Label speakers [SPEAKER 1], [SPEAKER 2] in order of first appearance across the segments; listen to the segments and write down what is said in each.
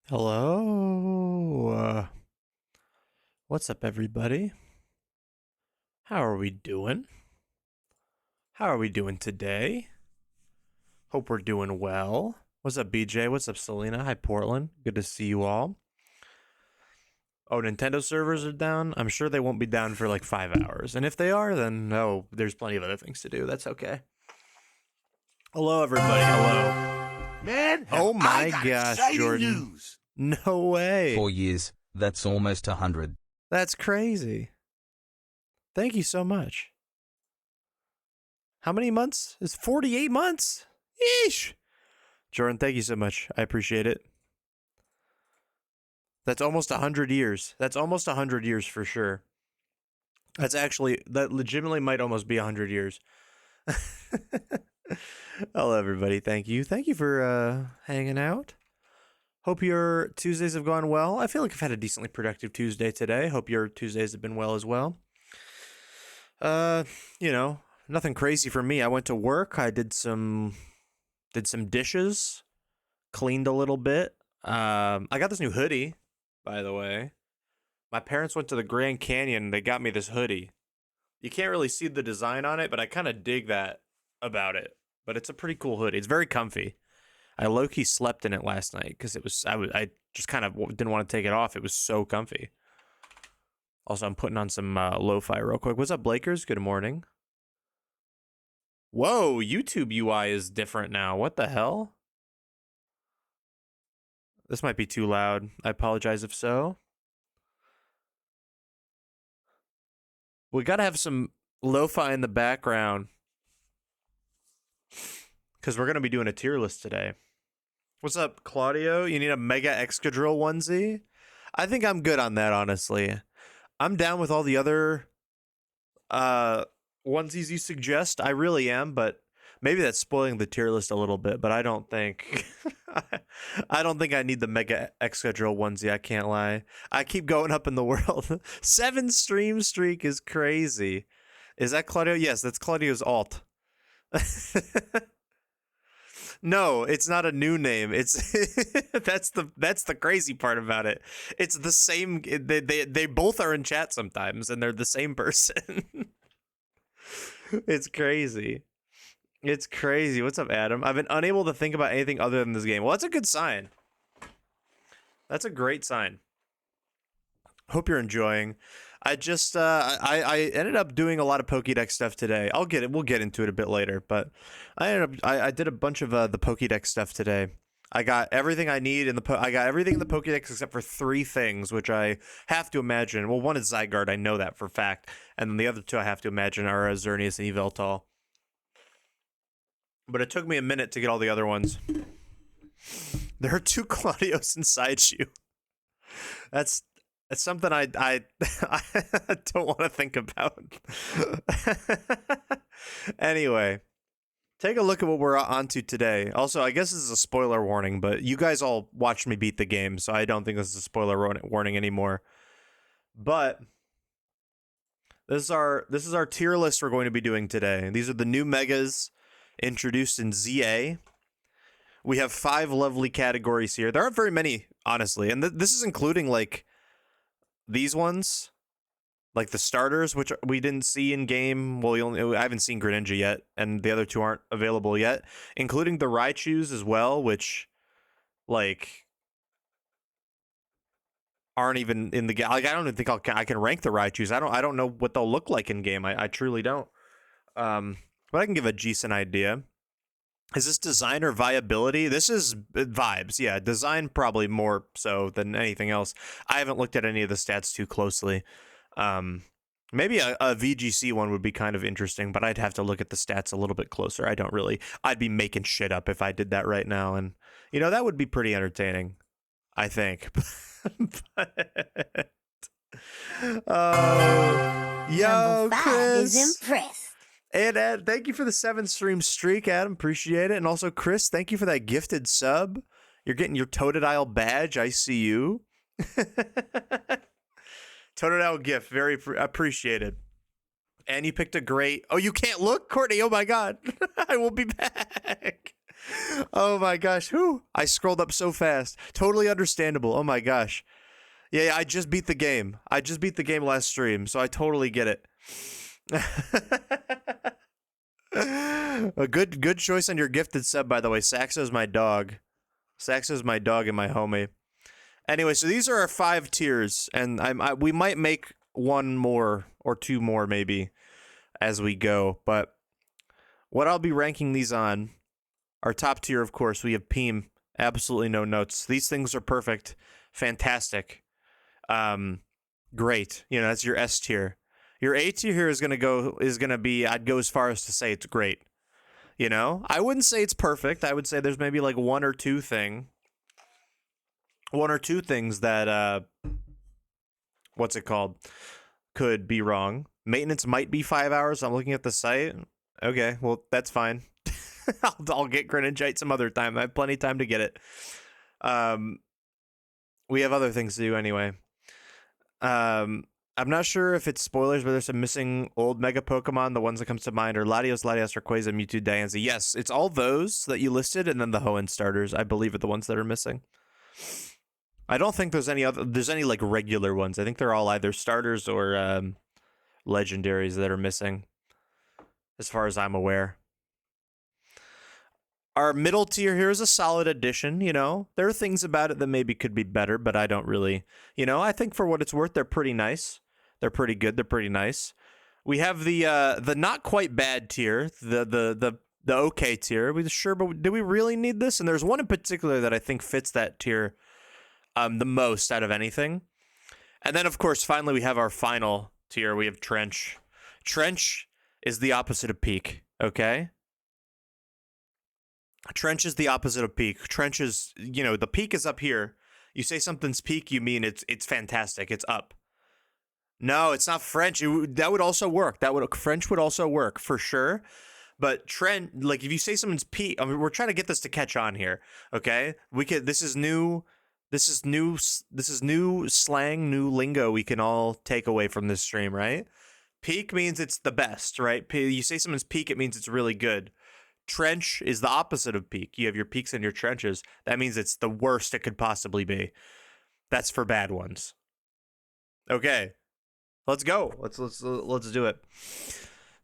[SPEAKER 1] Hello. What's up, everybody? How are we doing? How are we doing today? Hope we're doing well. What's up, BJ? What's up, Selena? Hi, Portland. Good to see you all. Oh, Nintendo servers are down? I'm sure they won't be down for like 5 hours. And if they are, then no, there's plenty of other things to do. That's okay. Hello, everybody. Hello.
[SPEAKER 2] Man,
[SPEAKER 1] Oh my
[SPEAKER 2] I got
[SPEAKER 1] gosh,
[SPEAKER 2] exciting
[SPEAKER 1] Jordan.
[SPEAKER 2] news.
[SPEAKER 1] No way.
[SPEAKER 3] 4 years, that's almost 100.
[SPEAKER 1] That's crazy. Thank you so much. How many months? It's 48 months. Yeesh. Jordan, thank you so much. I appreciate it. That's almost 100 years. That's almost 100 years for sure. That legitimately might almost be 100 years. Hello, everybody. Thank you. Thank you for hanging out. Hope your Tuesdays have gone well. I feel like I've had a decently productive Tuesday today. Hope your Tuesdays have been well as well. Nothing crazy for me. I went to work. I did some dishes, cleaned a little bit. I got this new hoodie, by the way. My parents went to the Grand Canyon. They got me this hoodie. You can't really see the design on it, but I kind of dig that about it. But it's a pretty cool hoodie. It's very comfy. I low-key slept in it last night because I just kind of didn't want to take it off. It was so comfy. Also, I'm putting on some lo-fi real quick. What's up, Blakers? Good morning. Whoa, YouTube UI is different now. What the hell? This might be too loud. I apologize if so. We gotta have some lo-fi in the background because we're gonna be doing a tier list today. What's up, Claudio? You need a Mega Excadrill onesie? I think I'm good on that, honestly. I'm down with all the other onesies you suggest. I really am, but maybe that's spoiling the tier list a little bit, but I don't think I don't think I need the Mega Excadrill onesie, I can't lie. I keep going up in the world. 7 stream streak is crazy. Is that Claudio? Yes, that's Claudio's alt. No, it's not a new name. It's that's the crazy part about it. It's the same. They both are in chat sometimes, and they're the same person. It's crazy. It's crazy. What's up, Adam? I've been unable to think about anything other than this game. Well, that's a good sign. That's a great sign. Hope you're enjoying. I just I ended up doing a lot of Pokédex stuff today. We'll get into it a bit later, but I did a bunch of the Pokédex stuff today. I got everything I need in the Pokédex except for 3 things, which I have to imagine. Well, one is Zygarde, I know that for a fact, and then the other 2 I have to imagine are Xerneas and Yveltal. But it took me a minute to get all the other ones. There are 2 Claudios inside you. That's something I don't want to think about. Anyway, take a look at what we're onto today. Also, I guess this is a spoiler warning, but you guys all watched me beat the game, so I don't think this is a spoiler warning anymore. But this is our tier list we're going to be doing today. These are the new megas introduced in ZA. We have 5 lovely categories here. There aren't very many, honestly, and this is including like these ones, like the starters, which we didn't see in game. Well, I haven't seen Greninja yet, and the other 2 aren't available yet, including the Raichus as well, which like aren't even in the game. Like, I don't even think I can rank the Raichus. I don't know what they'll look like in game. I truly don't. But I can give a decent idea. Is this design or viability? This is vibes. Yeah, design probably more so than anything else. I haven't looked at any of the stats too closely. Maybe a VGC one would be kind of interesting, but I'd have to look at the stats a little bit closer. I'd be making shit up if I did that right now. And, that would be pretty entertaining, I think. Yo, Chris.
[SPEAKER 4] Is impressed.
[SPEAKER 1] And Ed, thank you for the 7 stream streak, Adam. Appreciate it. And also, Chris, thank you for that gifted sub. You're getting your Totodile badge. I see you. Totodile gift. Very appreciated. And you picked a great... Oh, you can't look, Courtney? Oh, my God. I will be back. Oh my gosh. Whew. I scrolled up so fast. Totally understandable. Oh my gosh. Yeah, I just beat the game. I just beat the game last stream, so I totally get it. A good choice on your gifted sub, by the way. Saxo's my dog. Saxo's my dog and my homie. Anyway, so these are our 5 tiers, and we might make one more or 2 more maybe as we go. But what I'll be ranking these on, our top tier, of course, we have Peem. Absolutely no notes. These things are perfect, fantastic, great. You know, that's your S tier. Your A tier here is gonna be. I'd go as far as to say it's great. You know, I wouldn't say it's perfect. I would say there's maybe like one or two things that what's it called, could be wrong. Maintenance might be 5 hours. I'm looking at the site. Okay, well that's fine. I'll get Greninjite some other time. I have plenty of time to get it. We have other things to do anyway. I'm not sure if it's spoilers, but there's some missing old Mega Pokemon. The ones that comes to mind are Latios, Rayquaza, Mewtwo, Diancie. Yes, it's all those that you listed, and then the Hoenn starters, I believe, are the ones that are missing. I don't think there's any like regular ones. I think they're all either starters or legendaries that are missing, as far as I'm aware. Our middle tier here is a solid addition, you know. There are things about it that maybe could be better, but I don't really, you know, I think for what it's worth, they're pretty nice. They're pretty good. They're pretty nice. We have the not quite bad tier, the okay tier. We sure, but do we really need this? And there's one in particular that I think fits that tier the most out of anything. And then, of course, finally, we have our final tier. We have Trench. Trench is the opposite of Peak, okay? Trench is the opposite of Peak. Trench is, you know, the peak is up here. You say something's peak, you mean it's fantastic. It's up. No, it's not French. That would also work. French would also work for sure. But Trent, like if you say someone's peak, I mean, we're trying to get this to catch on here. Okay, we could. This is new slang, new lingo we can all take away from this stream, right? Peak means it's the best, right? You say someone's peak, it means it's really good. Trench is the opposite of peak. You have your peaks and your trenches. That means it's the worst it could possibly be. That's for bad ones. Okay, let's go. Let's do it.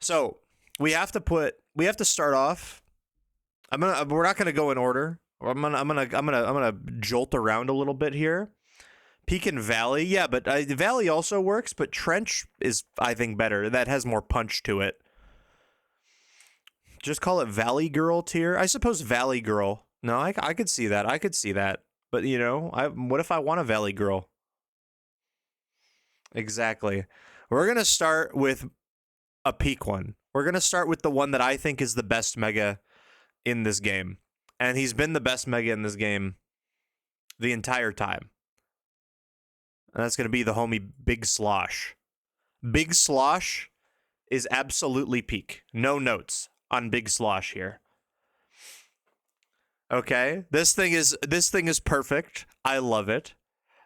[SPEAKER 1] So we have to start off. We're not gonna go in order. I'm gonna jolt around a little bit here. Peak and Valley, yeah, but Valley also works. But Trench is, I think, better. That has more punch to it. Just call it Valley Girl tier. I suppose Valley Girl. No, I could see that. I could see that. But, you know, what if I want a Valley Girl? Exactly. We're going to start with a peak one. We're going to start with the one that I think is the best Mega in this game. And he's been the best Mega in this game the entire time. And that's going to be the homie Big Slosh. Big Slosh is absolutely peak. No notes on Big Slosh here. Okay, this thing is perfect. I love it.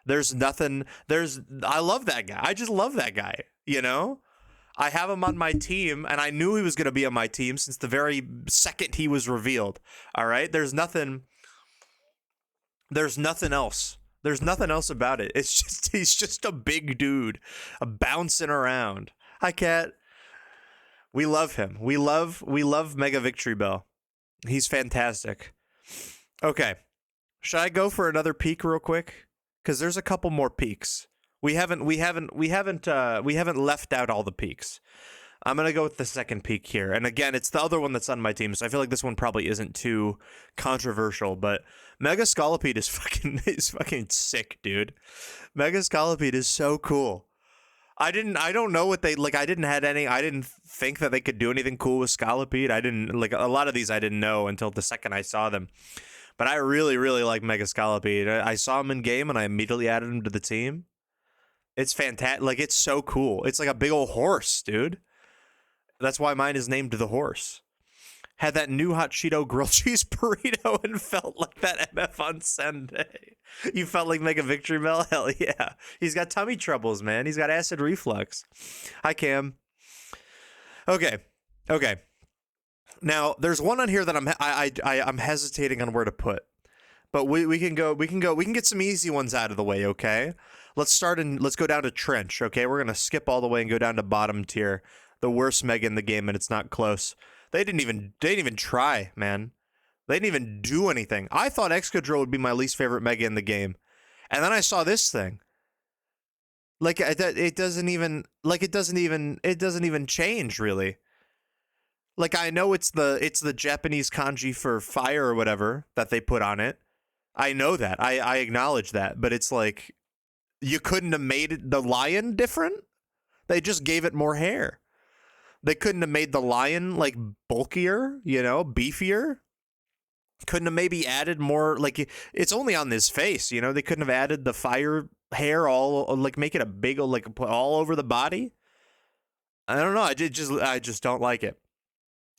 [SPEAKER 1] I love that guy. I just love that guy, you know? I have him on my team, and I knew he was going to be on my team since the very second he was revealed. All right? There's nothing else. There's nothing else about it. He's just a big dude, bouncing around. Hi, Cat. We love him. We love Mega Victory Bell. He's fantastic. Okay. Should I go for another peak real quick? Because there's a couple more peaks. We haven't left out all the peaks. I'm gonna go with the second peak here. And again, it's the other one that's on my team, so I feel like this one probably isn't too controversial, but Mega Scolipede is fucking sick, dude. Mega Scolipede is so cool. I don't know what they like. I didn't think that they could do anything cool with Scolipede. I didn't like a lot of these. I didn't know until the second I saw them. But I really, really like Mega Scolipede. I saw him in game and I immediately added him to the team. It's fantastic. Like, it's so cool. It's like a big old horse, dude. That's why mine is named the horse. Had that new hot Cheeto grilled cheese burrito and felt like that MF on Sunday. You felt like Mega Victory Bell? Hell yeah. He's got tummy troubles, man. He's got acid reflux. Hi, Cam. Okay. Now, there's one on here that I'm hesitating on where to put, but we can get some easy ones out of the way. Okay, let's go down to trench. Okay, we're gonna skip all the way and go down to bottom tier, the worst mega in the game, and it's not close. They didn't even try, man. They didn't even do anything. I thought Excadrill would be my least favorite mega in the game, and then I saw this thing. Like it doesn't even change really. Like I know it's the Japanese kanji for fire or whatever that they put on it. I know that. I acknowledge that, but it's like you couldn't have made the lion different? They just gave it more hair. They couldn't have made the lion like bulkier, beefier. Couldn't have maybe added more, like it's only on this face, they couldn't have added the fire hair all, like make it a big, like all over the body. I don't know. I just don't like it.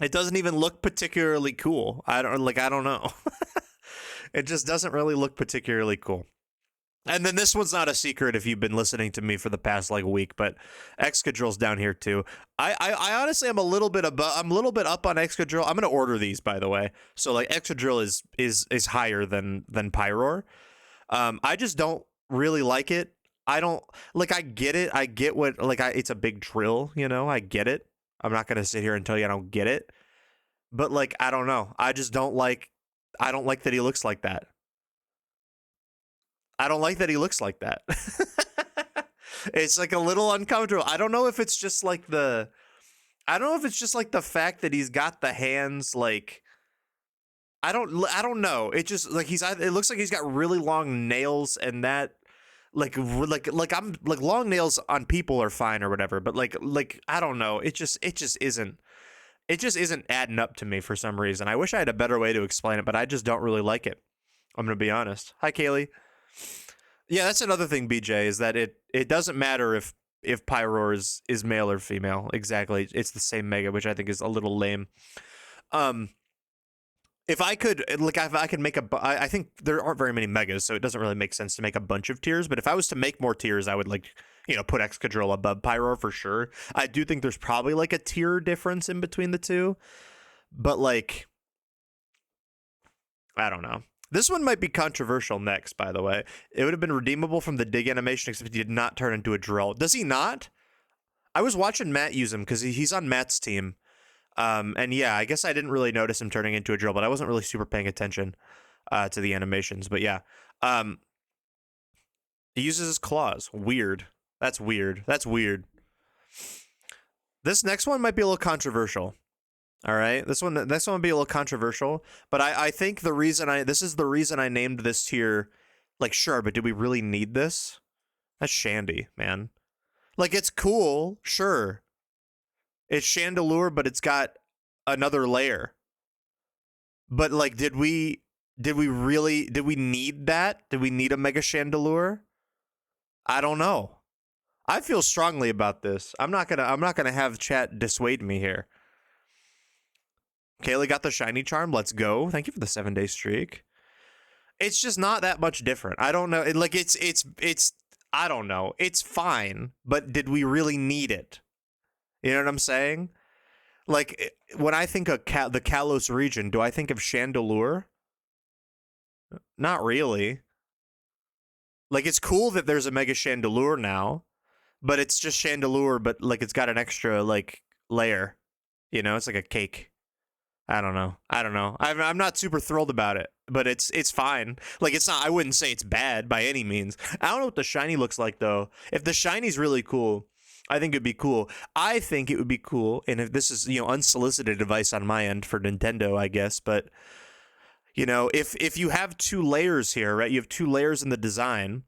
[SPEAKER 1] It doesn't even look particularly cool. I don't know. It just doesn't really look particularly cool. And then this one's not a secret if you've been listening to me for the past like week, but Excadrill's down here too. I honestly am a little bit up on Excadrill. I'm gonna order these, by the way. So like Excadrill is higher than Pyroar. I just don't really like it. I don't like. I get it. I get what it's a big drill. I get it. I'm not gonna sit here and tell you I don't get it. But like I don't know. I just don't like. I don't like that he looks like that. I don't like that he looks like that. It's like a little uncomfortable. I don't know if it's just like the fact that he's got the hands like I don't know. It just like it looks like he's got really long nails and that like I'm like long nails on people are fine or whatever, but like I don't know. It just isn't adding up to me for some reason. I wish I had a better way to explain it, but I just don't really like it. I'm going to be honest. Hi Kaylee. Yeah, that's another thing, BJ, is that it doesn't matter if Pyroar is male or female. Exactly. It's the same mega, which I think is a little lame. If I could make I think there aren't very many megas, so it doesn't really make sense to make a bunch of tiers, but if I was to make more tiers, I would put Excadrill above Pyroar for sure. I do think there's probably like a tier difference in between the two, but like I don't know. This one might be controversial next, by the way. It would have been redeemable from the dig animation, except he did not turn into a drill. Does he not? I was watching Matt use him because he's on Matt's team. And yeah, I guess I didn't really notice him turning into a drill, but I wasn't really super paying attention to the animations. But yeah, he uses his claws. Weird. That's weird. This next one might be a little controversial. All right, this one will be a little controversial, but I think this is the reason I named this tier. Like, sure, but do we really need this? That's Shandy, man. Like, it's cool, sure. It's Chandelure, but it's got another layer. But like, did we need that? Did we need a Mega Chandelure? I don't know. I feel strongly about this. I'm not gonna have chat dissuade me here. Kaylee got the shiny charm. Let's go. Thank you for the 7-day streak. It's just not that much different. I don't know. It's I don't know. It's fine, but did we really need it? You know what I'm saying? Like when I think of the Kalos region, do I think of Chandelure? Not really. Like it's cool that there's a Mega Chandelure now, but it's just Chandelure, but like it's got an extra like layer. It's like a cake. I don't know. I'm not super thrilled about it, but it's fine. Like it's not. I wouldn't say it's bad by any means. I don't know what the shiny looks like though. If the shiny's really cool, I think it'd be cool. I think it would be cool, and if this is unsolicited advice on my end for Nintendo, I guess, but if you have two layers here, right? You have two layers in the design.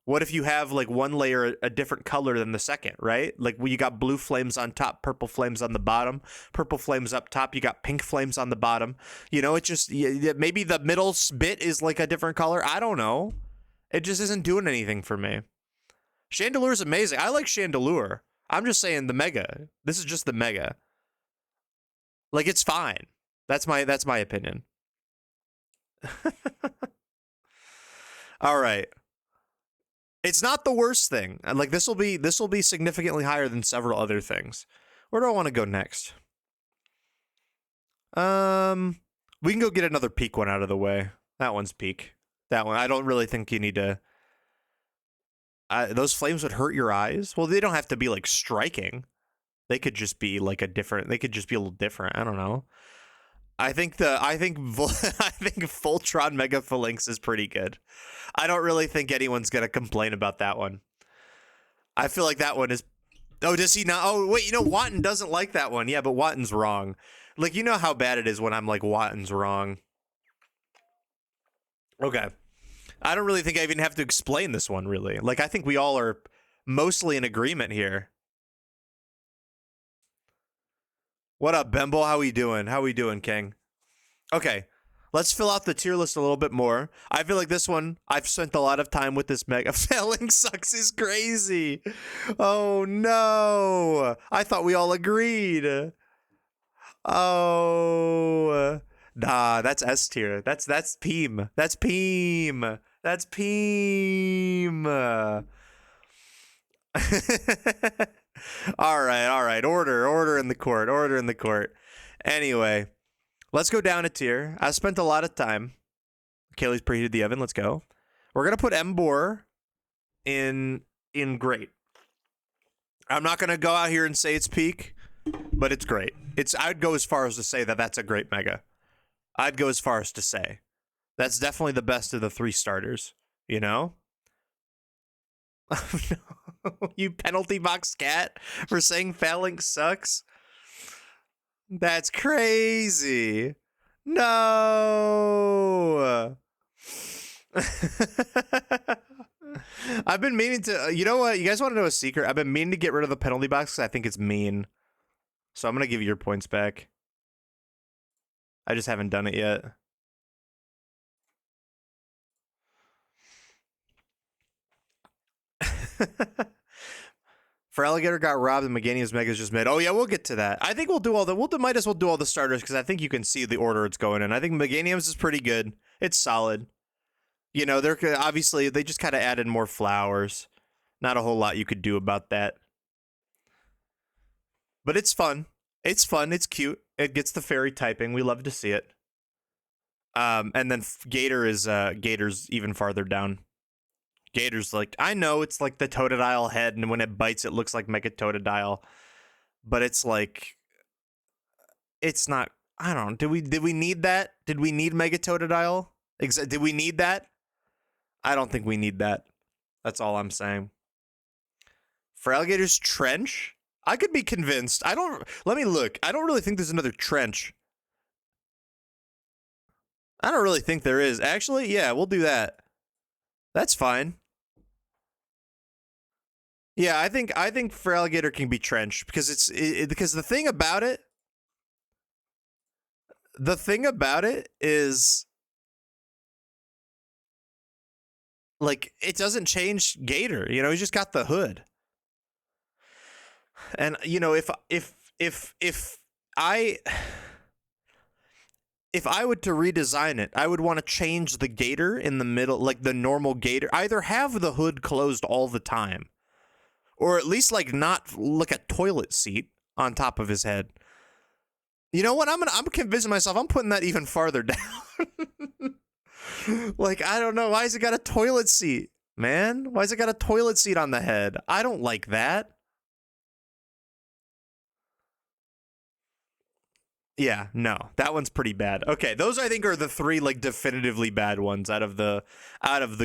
[SPEAKER 1] What if you have like one layer a different color than the second, right? Like you got blue flames on top, purple flames on the bottom, purple flames up top, you got pink flames on the bottom. It just maybe the middle bit is like a different color. I don't know. It just isn't doing anything for me. Chandelure is amazing. I like Chandelure. I'm just saying the Mega. This is just the Mega. Like it's fine. That's my opinion. All right. It's not the worst thing. Like this will be significantly higher than several other things. Where do I want to go next? We can go get another peak one out of the way. That one's peak. That one. I don't really think you need to. Those flames would hurt your eyes. Well, they don't have to be like striking. They could just be like a different. They could just be a little different. I don't know. I think I think Voltron Mega Phalanx is pretty good. I don't really think anyone's gonna complain about that one. I feel like that one is. Oh, does he not? Oh, wait. Watton doesn't like that one. Yeah, but Watton's wrong. Like, you know how bad it is when I'm like Watton's wrong. Okay. I don't really think I even have to explain this one, really. Like, I think we all are mostly in agreement here. What up, Bemble? How we doing? How we doing, King? Okay, let's fill out the tier list a little bit more. I feel like this one, I've spent a lot of time with this mega. Failing sucks is crazy. Oh, no. I thought we all agreed. Oh. Nah, that's S tier. That's Peem. That's Peem. That's Peem. All right. Order in the court. Order in the court. Anyway, let's go down a tier. I spent a lot of time. Kaylee's preheated the oven. Let's go. We're gonna put Embor in great. I'm not gonna go out here and say it's peak, but it's great. I'd go as far as to say that that's a great mega. I'd go as far as to say that's definitely the best of the 3 starters. You know? Oh, no. You penalty box cat for saying Phalanx sucks? That's crazy. No. I've been meaning to. You know what? You guys want to know a secret? I've been meaning to get rid of the penalty box because I think it's mean. So I'm going to give you your points back. I just haven't done it yet. For Alligator got robbed and Meganium's Megas just made. Oh yeah, we'll get to that. I think we'll do all the. Might as well do all the starters because I think you can see the order it's going in. I think Meganium's is pretty good. It's solid. You know, they're obviously they just kind of added more flowers. Not a whole lot you could do about that. But it's fun. It's fun. It's cute. It gets the fairy typing. We love to see it. And then Gator's even farther down. Gator's like, I know it's like the Totodile head, and when it bites, it looks like Mega Totodile, but it's like, it's not. I don't know. Did we need that? Did we need Mega Totodile? Did we need that? I don't think we need that. That's all I'm saying. For Alligator's Trench, I could be convinced. Let me look. I don't really think there's another Trench. I don't really think there is. Actually, yeah, we'll do that. That's fine. Yeah, I think for Alligator can be Trench because because the thing about it is like it doesn't change Gator. You know, he's just got the hood. And you know, if I were to redesign it, I would want to change the Gator in the middle, like the normal Gator. Either have the hood closed all the time, or at least like not like a toilet seat on top of his head. You know what? I'm convincing myself. I'm putting that even farther down. Like, I don't know. Why has it got a toilet seat, man? Why has it got a toilet seat on the head? I don't like that. Yeah, no, that one's pretty bad. Okay, those I think are the 3 like definitively bad ones out of the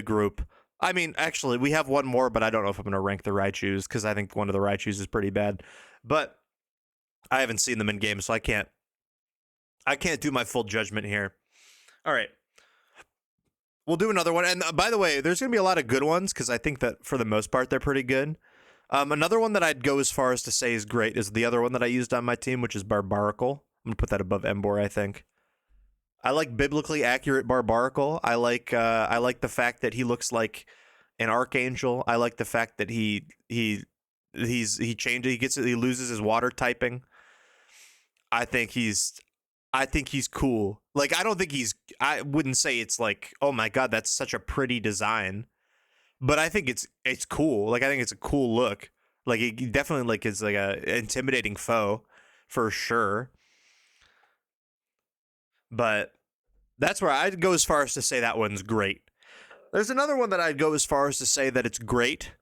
[SPEAKER 1] group. I mean, actually, we have one more, but I don't know if I'm gonna rank the Raichus because I think one of the Raichus is pretty bad. But I haven't seen them in game, so I can't do my full judgment here. All right, we'll do another one. And by the way, there's gonna be a lot of good ones because I think that for the most part they're pretty good. Another one that I'd go as far as to say is great is the other one that I used on my team, which is Barbaracle. I'm gonna put that above Embor, I think. I like biblically accurate Barbaracle. I like the fact that he looks like an archangel. I like the fact that he loses his water typing. I think he's cool. Like I wouldn't say it's like, oh my god, that's such a pretty design. But I think it's cool. Like I think it's a cool look. Like he definitely like is like a intimidating foe for sure. But that's where I'd go as far as to say that one's great. There's another one that I'd go as far as to say that it's great.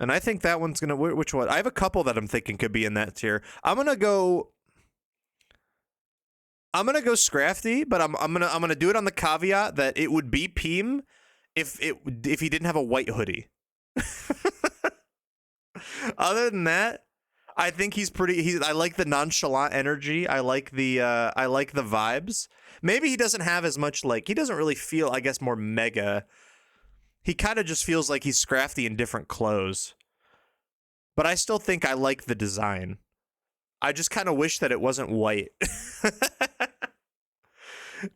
[SPEAKER 1] And I think that one's gonna. Which one? I have a couple that I'm thinking could be in that tier. I'm gonna go Scrafty, but I'm gonna do it on the caveat that it would be Peem if he didn't have a white hoodie. Other than that, I think he's pretty. I like the nonchalant energy. I like the vibes. Maybe he doesn't have as much, like, he doesn't really feel, I guess, more mega. He kind of just feels like he's Scrafty in different clothes. But I still think I like the design. I just kind of wish that it wasn't white.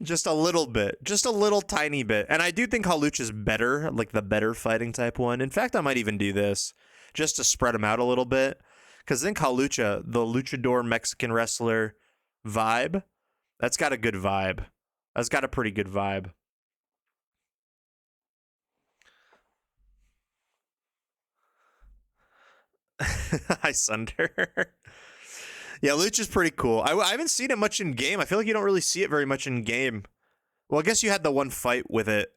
[SPEAKER 1] Just a little bit. Just a little tiny bit. And I do think Hawlucha's better, like the better fighting type one. In fact, I might even do this just to spread them out a little bit. Because I think Hawlucha, the luchador Mexican wrestler vibe, that's got a good vibe. That's got a pretty good vibe. Hi, Sunder. Yeah, Lucha's pretty cool. I haven't seen it much in game. I feel like you don't really see it very much in game. Well, I guess you had the one fight with it.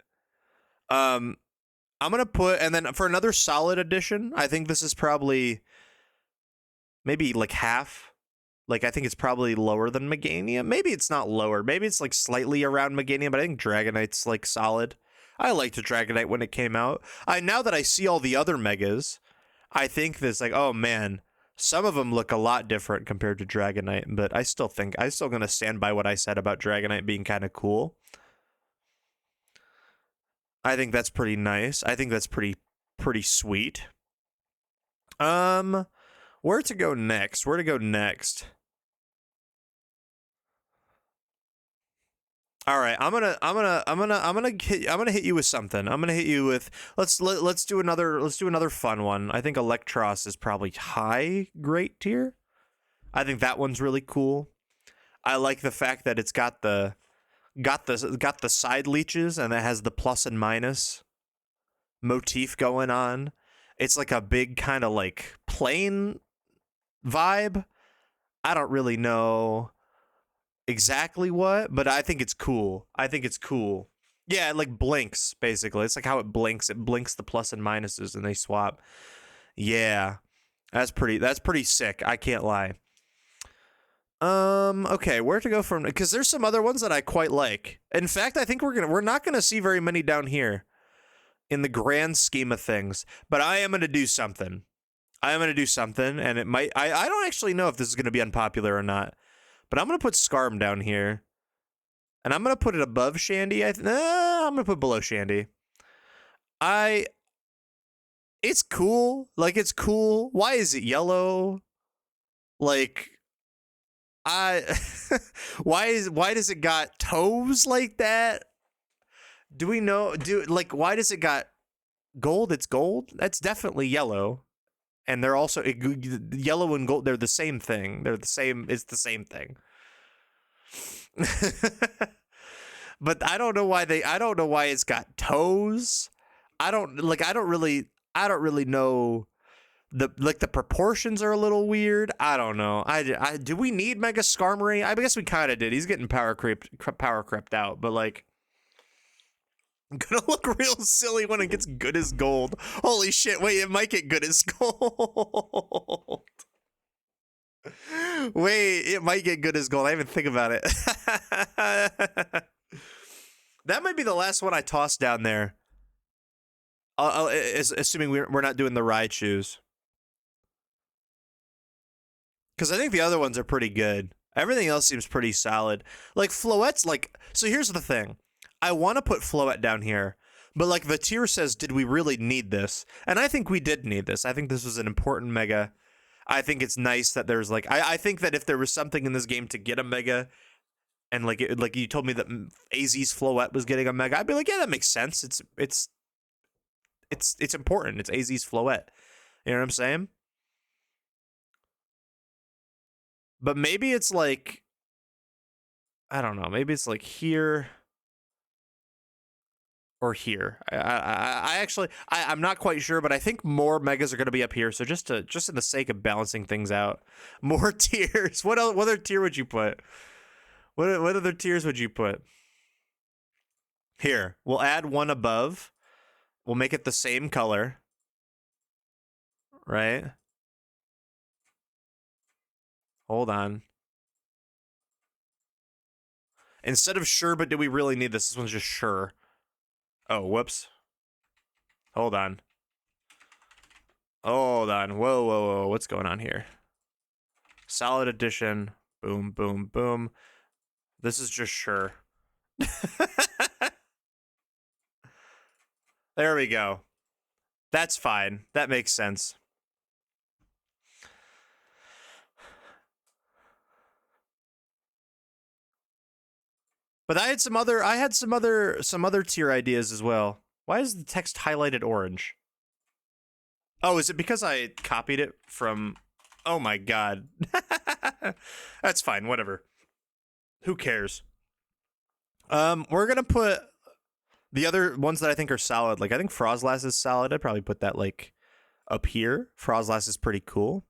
[SPEAKER 1] I'm going to put, and then for another solid addition, I think this is probably maybe like half. Like, I think it's probably lower than Meganium. Maybe it's not lower. Maybe it's like slightly around Meganium, but I think Dragonite's like solid. I liked Dragonite when it came out. Now that I see all the other megas, I think this, like, oh man, some of them look a lot different compared to Dragonite, but I'm still going to stand by what I said about Dragonite being kind of cool. I think that's pretty nice. I think that's pretty sweet. Where to go next? All right, I'm gonna hit you with something. I'm gonna hit you with let's do another fun one. I think Electros is probably high great tier. I think that one's really cool. I like the fact that it's got the side leeches and it has the plus and minus motif going on. It's like a big kind of like plane vibe. I don't really know exactly what, but I think it's cool. Yeah, it like blinks, basically. It's like how it blinks. It blinks the plus and minuses and they swap. Yeah. That's pretty sick. I can't lie. Okay, where to go from, because there's some other ones that I quite like. In fact, I think we're not gonna see very many down here in the grand scheme of things, but I am gonna do something. And it might, I don't actually know if this is gonna be unpopular or not. But I'm going to put Scarm down here. And I'm going to put it above Shandy. I'm going to put below Shandy. It's cool. Like, it's cool. Why is it yellow? Like, why does it got toes like that? Do we know, why does it got gold? It's gold? That's definitely yellow. And they're also, yellow and gold, they're the same thing. It's the same thing. But I don't know why it's got toes. I don't really know. The proportions are a little weird. I don't know. Do we need Mega Skarmory? I guess we kind of did. He's getting power crept out, but like, gonna look real silly when it gets good as gold. Holy shit, wait, it might get good as gold. Wait, it might get good as gold. I didn't even think about it. That might be the last one I tossed down there. Assuming we're not doing the Raichus. Because I think the other ones are pretty good. Everything else seems pretty solid. Like, Floette's like... So here's the thing. I want to put Floette down here, but like the tier says, did we really need this? And I think we did need this. I think this was an important mega. I think it's nice that there's like, I think that if there was something in this game to get a mega, and like you told me that AZ's Floette was getting a mega, I'd be like, yeah, that makes sense. It's important. It's AZ's Floette. You know what I'm saying? But maybe it's like, I don't know. Maybe it's like here or here. I'm not quite sure, but I think more megas are going to be up here. So just in the sake of balancing things out, more tiers. What other tier would you put? What other tiers would you put? Here, we'll add one above. We'll make it the same color. Right? Hold on. Instead of sure, but do we really need this? This one's just sure. Oh, whoops. Hold on. Hold on. Whoa, whoa, whoa. What's going on here? Solid edition. Boom, boom, boom. This is just sure. There we go. That's fine. That makes sense. But I had some other tier ideas as well. Why is the text highlighted orange? Oh, is it because I copied it from... Oh my god. That's fine, whatever. Who cares? We're gonna put the other ones that I think are solid. Like, I think Frostlass is solid. I'd probably put that, like, up here. Frostlass is pretty cool.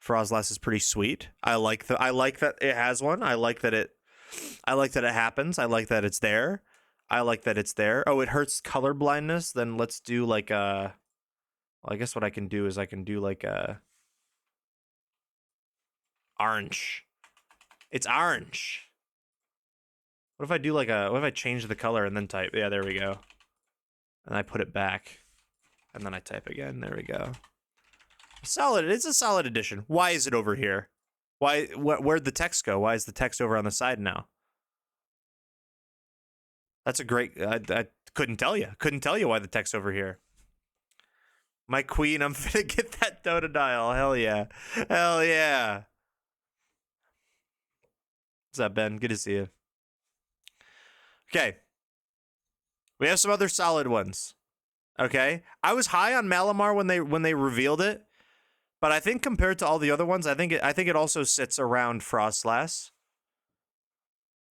[SPEAKER 1] Frostlass is pretty sweet. I like that it has one. I like that it happens. I like that it's there. I like that it's there. Oh, it hurts color blindness. Then let's do like a... Well, I guess what I can do is I can do like a... Orange. It's orange. What if I do like a... What if I change the color and then type? Yeah, there we go. And I put it back. And then I type again. There we go. Solid. It's a solid addition. Why is it over here? Why? Where'd the text go? Why is the text over on the side now? That's a great... I couldn't tell you. Couldn't tell you why the text over here. My queen, I'm gonna get that Totodile. Hell yeah. Hell yeah. What's up, Ben? Good to see you. Okay. We have some other solid ones. Okay. I was high on Malamar when they revealed it, but I think compared to all the other ones, I think it also sits around Frostlass.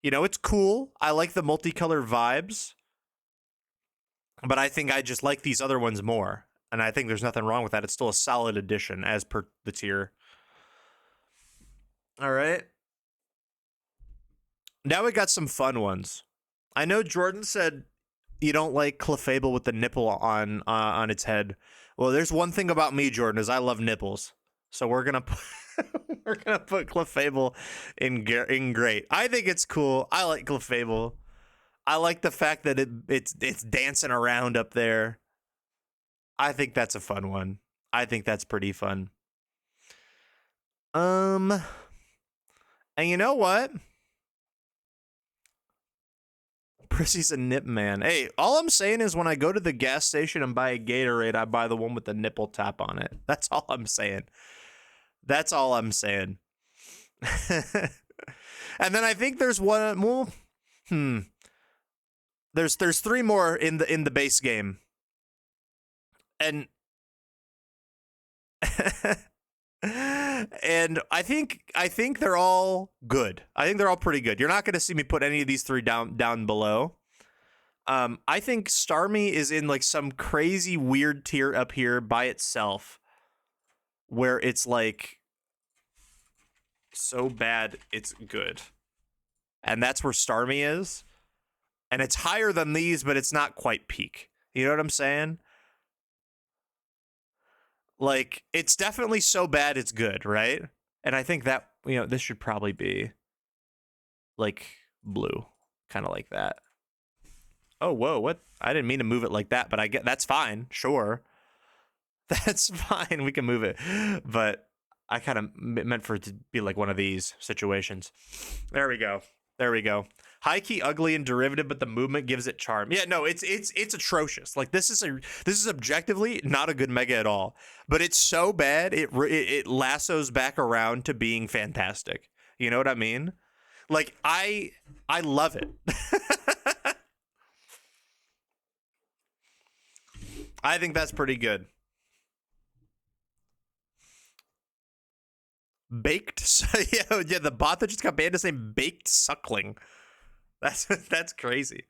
[SPEAKER 1] You know, it's cool. I like the multicolored vibes, but I think I just like these other ones more. And I think there's nothing wrong with that. It's still a solid addition as per the tier. All right. Now we got some fun ones. I know Jordan said you don't like Clefable with the nipple on its head. Well, there's one thing about me, Jordan, is I love nipples. So we're gonna put Clefable in great. I think it's cool. I like Clefable. I like the fact that it's dancing around up there. I think that's a fun one. I think that's pretty fun. And you know what? Prissy's a nip man. Hey, all I'm saying is when I go to the gas station and buy a Gatorade, I buy the one with the nipple tap on it. That's all I'm saying. That's all I'm saying. And then I think there's one. Well, There's 3 more in the base game. And and I think they're all good. I think they're all pretty good. You're not going to see me put any of these 3 down below. I think Starmie is in like some crazy weird tier up here by itself, where it's like so bad it's good, and that's where Starmie is. And it's higher than these, but it's not quite peak. You know what I'm saying? Like, it's definitely so bad it's good, right? And I think that, you know, this should probably be like blue, kind of like that. Oh, whoa, what? I didn't mean to move it like that, but I get that's fine. Sure. That's fine. We can move it. But I kind of meant for it to be like one of these situations. There we go. There we go. High key ugly and derivative, but the movement gives it charm. Yeah, no, it's atrocious. Like this is objectively not a good mega at all. But it's so bad it lassos back around to being fantastic. You know what I mean? Like I love it. I think that's pretty good. Baked, yeah, the bot that just got banned is named Baked Suckling. That's crazy.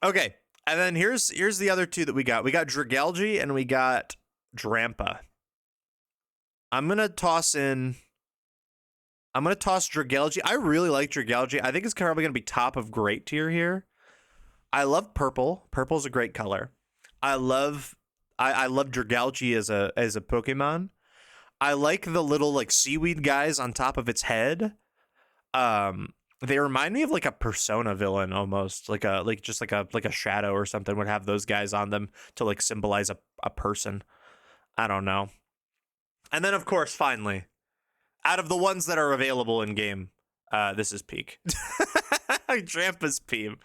[SPEAKER 1] Okay, and then here's the other 2 that we got. We got Dragalge and we got Drampa. I'm gonna toss in I'm gonna toss Dragalge. I really like Dragalge. I think it's probably gonna be top of great tier here. I love purple. Purple's a great color. I love I love Dragalge as a Pokemon. I like the little like seaweed guys on top of its head. They remind me of like a Persona villain almost, like a shadow or something would have those guys on them to like symbolize a person. I don't know. And then of course, finally, out of the ones that are available in game, this is peak. Drampa's Peem.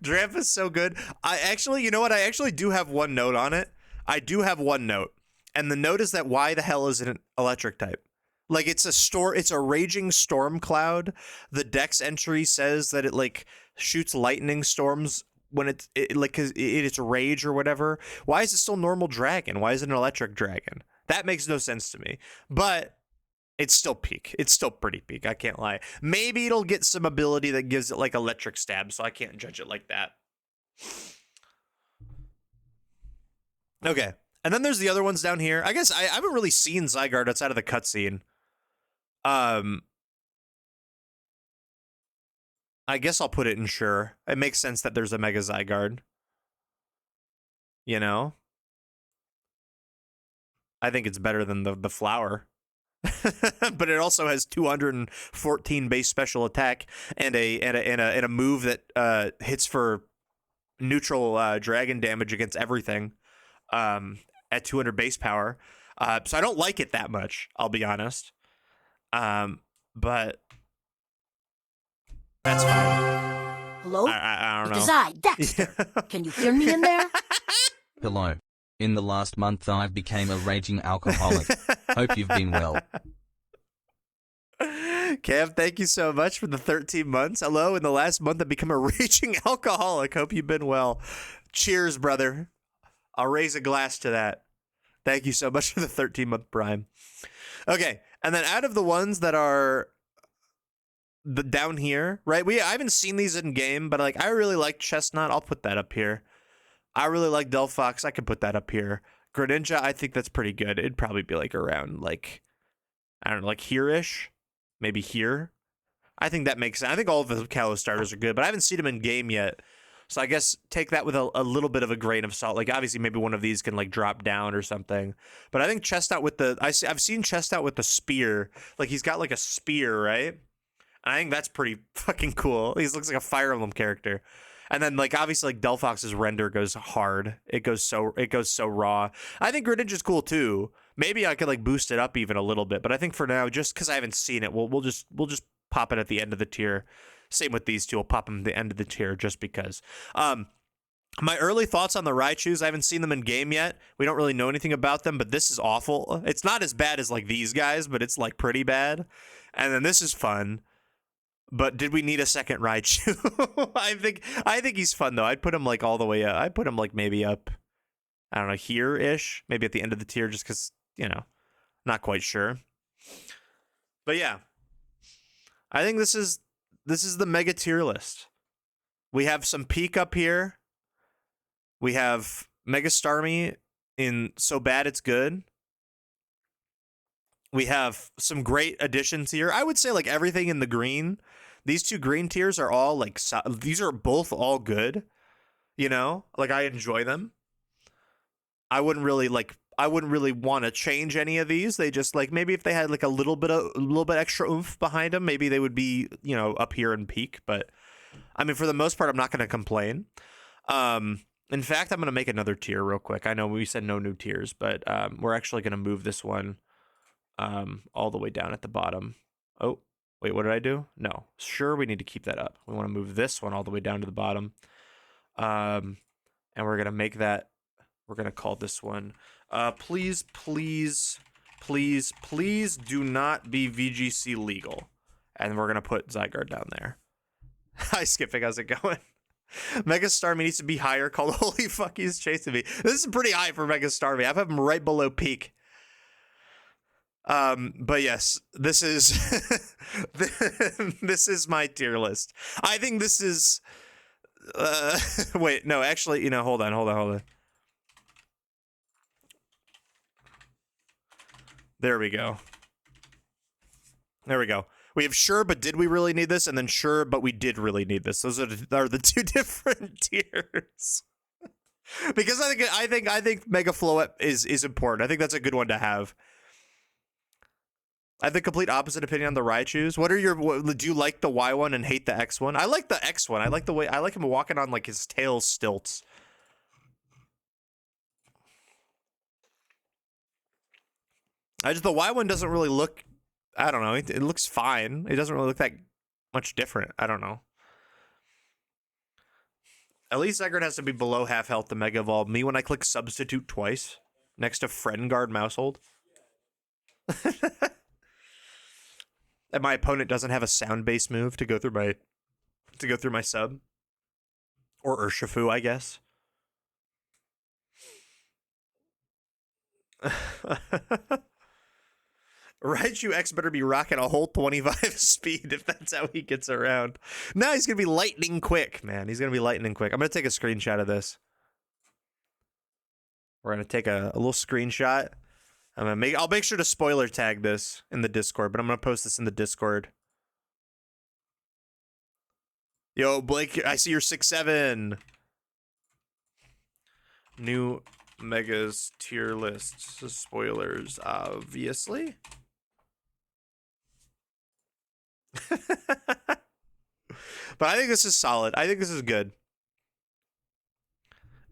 [SPEAKER 1] Drampa's so good. I actually, you know what? I actually do have one note on it. I do have one note. And the note is that why the hell is it an electric type? Like it's a raging storm cloud. The dex entry says that it like shoots lightning storms when it like it's rage or whatever. Why is it still normal dragon? Why is it an electric dragon? That makes no sense to me. But it's still peak. It's still pretty peak. I can't lie. Maybe it'll get some ability that gives it like electric stab, so I can't judge it like that. Okay. And then there's the other ones down here. I guess I haven't really seen Zygarde outside of the cutscene. I guess I'll put it in sure. It makes sense that there's a Mega Zygarde. You know? I think it's better than the flower. But it also has 214 base special attack and a move that hits for neutral dragon damage against everything at 200 base power. So I don't like it that much, I'll be honest. But that's fine.
[SPEAKER 2] Hello?
[SPEAKER 1] I don't know.
[SPEAKER 2] It is I, Dexter. Can you hear me in there?
[SPEAKER 3] Hello. In the last month I became a raging alcoholic. Hope you've been well.
[SPEAKER 1] Cam, thank you so much for the 13 months. Hello, in the last month I've become a raging alcoholic. Hope you've been well. Cheers, brother. I'll raise a glass to that. Thank you so much for the 13-month prime. Okay, and then out of the ones that are down here, right? I haven't seen these in game, but like I really like Chestnut. I'll put that up here. I really like Delphox. I could put that up here. Greninja, I think that's pretty good. It'd probably be like around like, I don't know, like here-ish. Maybe here. I think that makes sense. I think all of the Kalos starters are good, but I haven't seen them in game yet. So I guess take that with a little bit of a grain of salt. Like obviously maybe one of these can like drop down or something. But I think Chestnut with I've seen Chestnut with the spear. Like he's got like a spear, right? I think that's pretty fucking cool. He looks like a Fire Emblem character. And then like obviously like Delphox's render goes hard. It goes so raw. I think Greninja's cool too. Maybe I could like boost it up even a little bit, but I think for now, just because I haven't seen it, we'll just pop it at the end of the tier. Same with these two. We'll pop them at the end of the tier just because. My early thoughts on the Raichus, I haven't seen them in game yet. We don't really know anything about them, but this is awful. It's not as bad as like these guys, but it's like pretty bad. And then this is fun. But did we need a second Raichu? I think he's fun though. I'd put him like all the way up. I'd put him like maybe up, I don't know, here-ish. Maybe at the end of the tier just because, you know, not quite sure. But yeah. I think this is the mega tier list. We have some peak up here. We have Mega Starmie in So Bad It's Good. We have some great additions here. I would say like everything in the green. These two green tiers are all like, these are both all good. You know, like I enjoy them. I wouldn't really want to change any of these. They just like maybe if they had like a little bit extra oomph behind them, maybe they would be, you know, up here in peak. But I mean, for the most part, I'm not going to complain. In fact, I'm going to make another tier real quick. I know we said no new tiers, but we're actually going to move this one all the way down at the bottom. Oh, wait, what did I do? No, sure, we need to keep that up. We want to move this one all the way down to the bottom. And we're going to make that, we're going to call this one, please do not be VGC legal. And we're going to put Zygarde down there. Hi, Skipping, how's it going? Mega Starmie needs to be higher, called holy fuck, he's chasing me. This is pretty high for Mega Starmie. I have him right below peak. But yes, this is this is my tier list. I think this is wait, no, actually, you know, hold on. There we go. We have sure, but did we really need this? And then sure, but we did really need this. Those are the two different tiers. Because I think Mega Floette is important. I think that's a good one to have. I have the complete opposite opinion on the Raichus. Do you like the Y one and hate the X one? I like the X one. I like him walking on like his tail stilts. The Y one doesn't really look, I don't know, it looks fine. It doesn't really look that much different. I don't know. At least Zegard has to be below half health to Mega Evolve. Me, when I click substitute twice next to Friend Guard Mousehold. And my opponent doesn't have a sound base move to go through my sub. Or Urshifu, I guess. Raichu X better be rocking a whole 25 speed if that's how he gets around. No, he's going to be lightning quick, man. He's going to be lightning quick. I'm going to take a screenshot of this. We're going to take a little screenshot. I'll make sure to spoiler tag this in the Discord, but I'm going to post this in the Discord. Yo, Blake, I see you're 6'7". New Megas tier lists. Spoilers, obviously. But I think this is solid. I think this is good.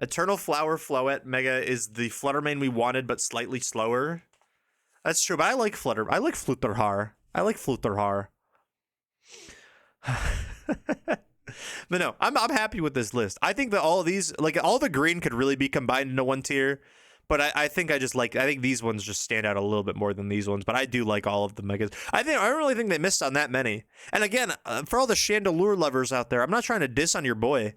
[SPEAKER 1] Eternal Flower Floette Mega is the Fluttermane we wanted, but slightly slower. That's true, but I like Flutterhar. I like Flutterhar. But no, I'm happy with this list. I think that all of these, like all the green could really be combined into one tier. But I think I think these ones just stand out a little bit more than these ones. But I do like all of the Megas. I don't really think they missed on that many. And again, for all the Chandelure lovers out there, I'm not trying to diss on your boy.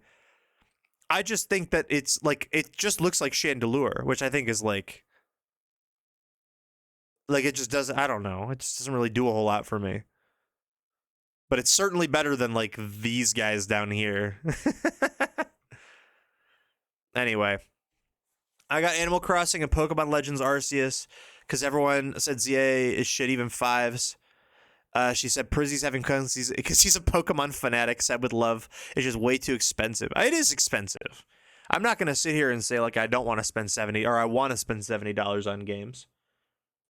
[SPEAKER 1] I just think that it's like, it just looks like Chandelure, which I think is like it just doesn't, I don't know. It just doesn't really do a whole lot for me. But it's certainly better than like these guys down here. Anyway. I got Animal Crossing and Pokemon Legends Arceus because everyone said ZA is shit, even 5s. She said Prizzy's having because he's a Pokemon fanatic, said with love. It's just way too expensive. It is expensive. I'm not going to sit here and say like I don't want to spend $70 or I want to spend $70 on games.